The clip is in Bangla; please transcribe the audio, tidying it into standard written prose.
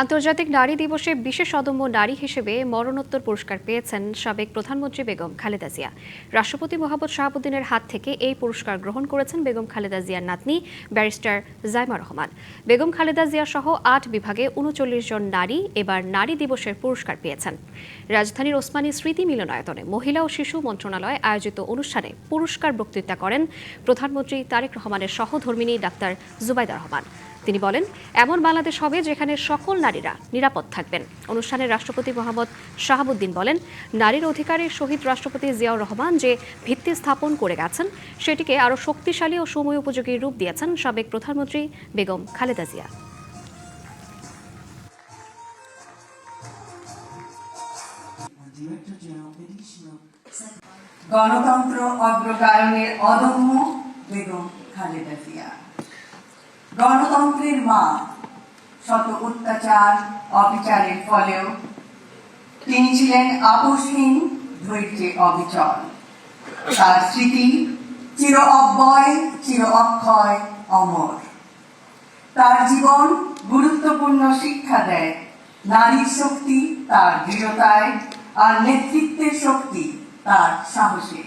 আন্তর্জাতিক নারী দিবসে বিশেষ অদম্য নারী হিসেবে মরণোত্তর পুরস্কার পেয়েছেন সাবেক প্রধানমন্ত্রী বেগম খালেদা জিয়া। রাষ্ট্রপতি মোহাম্মদ শাহাবুদ্দিনের হাত থেকে এই পুরস্কার গ্রহণ করেছেন বেগম খালেদা জিয়ার নাতনি ব্যারিস্টার জাইমা রহমান। বেগম খালেদা জিয়া সহ ৮ বিভাগে ৩৯ জন নারী এবার নারী দিবসের পুরস্কার পেয়েছেন। রাজধানীর ওসমানী স্মৃতি মিলনায়তনে মহিলা ও শিশু মন্ত্রণালয় আয়োজিত অনুষ্ঠানে পুরস্কার বক্তৃতা করেন প্রধানমন্ত্রী তারেক রহমানের সহধর্মিণী ডাক্তার জুবাইদা রহমান। তিনি বলেন, এমন বাংলাদেশ হবে যেখানে সকল নারীরা নিরাপদ থাকবেন। অনুষ্ঠানে রাষ্ট্রপতি মোহাম্মদ শাহাবুদ্দিন বলেন, নারীর অধিকারের শহীদ রাষ্ট্রপতি জিয়াউর রহমান যে ভিত্তি স্থাপন করে গেছেন সেটিকে আরও শক্তিশালী ও সময় উপযোগী রূপ দিয়েছেন সাবেক প্রধানমন্ত্রী বেগম খালেদা জিয়া। গণতন্ত্র অগ্রগায়নের অদম্য বেগম খালেদা জিয়া। গণতন্ত্রের মা, শত অত্যাচার অবিচারের ফলেও তিনি ছিলেন আপোষহীন, ধৈর্যে অবিচল। তার স্মৃতি চির অব্যয়, চির অক্ষয়, অমর। তার জীবন গুরুত্বপূর্ণ শিক্ষা দেয়। নারীর শক্তি তার দৃঢ়তায়, আর নেতৃত্বের শক্তি তার সাহসে।